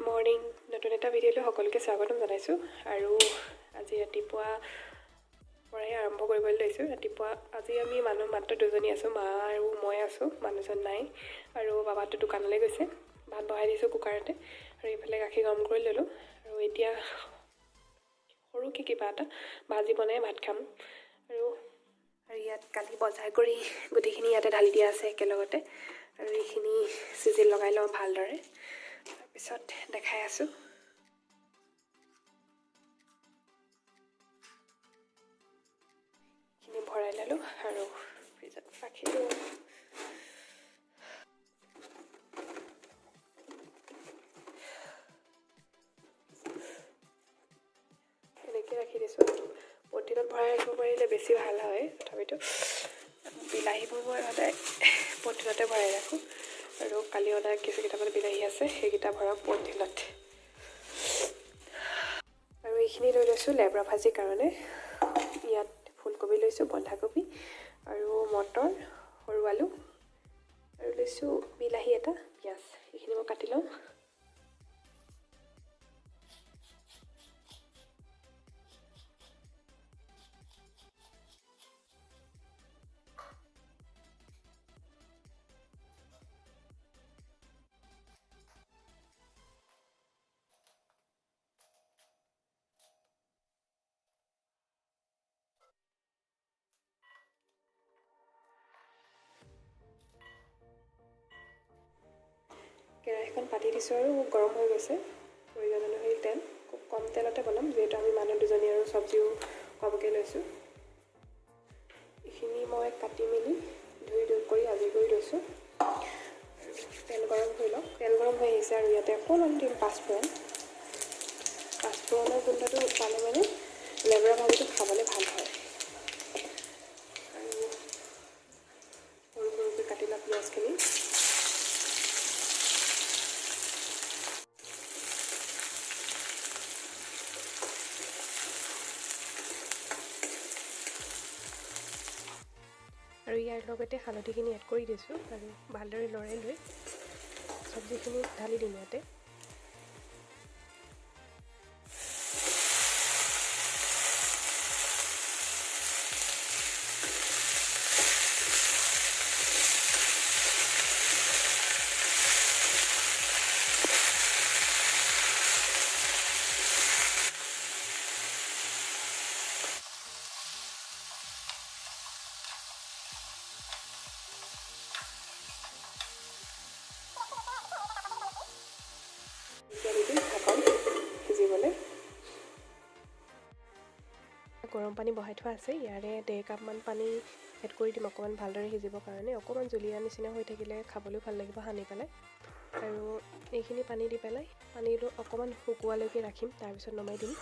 Morning নতুন এটা ভিডিঅ'লৈ সকলোকে স্বাগতম জনাইছোঁ আৰু আজি ৰাতিপুৱা পৰাই আৰম্ভ কৰিবলৈ লৈছোঁ। ৰাতিপুৱা আজি আমি মানুহ মাত্ৰ দুজনী আছোঁ, মা আৰু মই আছোঁ, মানুহজন নাই আৰু বাবাটো দোকানলৈ গৈছে। ভাত বহাই দিছোঁ কুকাৰতে আৰু এইফালে গাখীৰ গৰম কৰি ল'লোঁ আৰু এতিয়া সৰুকৈ কিবা এটা ভাজি বনাই ভাত খাম। আৰু ইয়াত কালি বজাৰ কৰি গোটেইখিনি ইয়াতে ঢালি দিয়া আছে একেলগতে আৰু এইখিনি চিজিল লগাই লওঁ ভালদৰে, তাৰপিছত দেখাই আছোঁ। এইখিনি ভৰাই ল'লোঁ আৰু ফ্ৰিজত ৰাখিলোঁ। এনেকৈ ৰাখি দিছোঁ। পলিথিনত ভৰাই ৰাখিব পাৰিলে বেছি ভাল হয়। তথাপিতো বিলাহীবোৰ মই সদায় পলিথিনতে ভৰাই ৰাখোঁ আৰু কালি অনা কেইটামান বিলাহী আছে সেইকেইটা ভৰাওঁ পলিথিনত। আৰু এইখিনি লৈ লৈছোঁ লেবৰা ভাজিৰ কাৰণে। ইয়াত ফুলকবি লৈছোঁ, বন্ধাকবি আৰু মটৰ, সৰু আলু আৰু লৈছোঁ বিলাহী এটা, পিঁয়াজ। এইখিনি মই কাটি লওঁ। কেৰাহীখন পাতি দিছোঁ আৰু গৰম হৈ গৈছে। প্ৰয়োজন অনুসৰি তেল, খুব কম তেলতে বনাম যিহেতু আমি মানুহ দুজনী আৰু চব্জিও কমকৈ লৈছোঁ। এইখিনি মই কাটি মেলি ধুই কৰি আজৰি কৰি লৈছোঁ। তেল গৰম হৈ লওক। তেল গৰম হৈ আহিছে আৰু ইয়াতে অকণমান দিম পাঁচফোৰণ। পাঁচফোৰণৰ গোন্ধটো পালে মানে লেবৰা ভাজিটো খাবলৈ ভাল হয়। আৰু সৰু সৰুকৈ কাটি লোৱা পিঁয়াজখিনি আৰু ইয়াৰ লগতে হালধিখিনি এড কৰি দিছোঁ আৰু ভালদৰে লৰাই লৈ চব্জিখিনি ঢালি দিম ইয়াতে। সিজিবলৈ গৰম পানী বহাই থোৱা আছে। ইয়াৰে 1.5 কাপমান পানী এড কৰি দিম অকণমান ভালদৰে সিজিবৰ কাৰণে। অকণমান জুলীয়া নিচিনা হৈ থাকিলে খাবলৈও ভাল লাগিব সানি পেলাই। আৰু এইখিনি পানী দি পেলাই পানীটো অকণমান শুকোৱালৈকে ৰাখিম, তাৰপিছত নমাই দিম।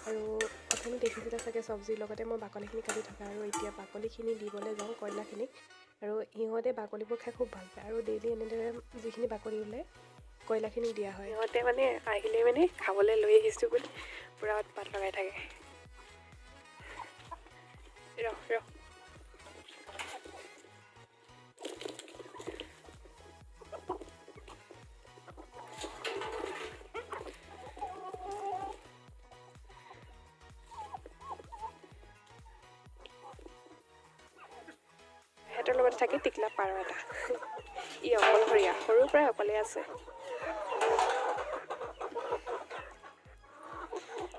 আৰু অথনি দেখিছিলে চাগে চব্জিৰ লগতে মই বাকলিখিনি কাটি থকা, আৰু এতিয়া বাকলিখিনি দিবলৈ যাওঁ কয়লাখিনিক। আৰু সিহঁতে বাকলিবোৰ খাই খুব ভাল পায় আৰু ডেইলি এনেদৰে যিখিনি বাকলি ওলায় কয়লাখিনিক দিয়া হয়। সিহঁতে মানে আহিলে মানে খাবলৈ লৈ আহিছোঁ বুলি পূৰা উৎপাত লগাই থাকে। ৰহ সিহঁতৰ লগত থাকি টিকলা পাৰ এটা। ই অকলশৰীয়া, সৰুৰ পৰাই অকলে আছে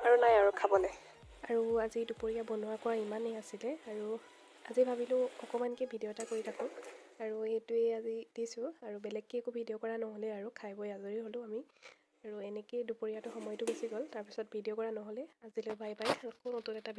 আৰু নাই আৰু খাবলৈ। আৰু আজি দুপৰীয়া বনোৱা কৰা ইমানেই আছিলে আৰু আজি ভাবিলোঁ অকণমানকৈ ভিডিঅ' এটা কৰি থাকোঁ আৰু এইটোৱেই আজি দিছোঁ। আৰু বেলেগকৈ একো ভিডিঅ' কৰা নহ'লে আৰু খাই বৈ আজৰি হ'লোঁ আমি। আৰু এনেকৈয়ে দুপৰীয়াটো সময়টো গুচি গ'ল, তাৰপিছত ভিডিঅ' কৰা নহ'লে। আজিলৈ বাই বাই। আকৌ নতুন এটা ভিডিঅ'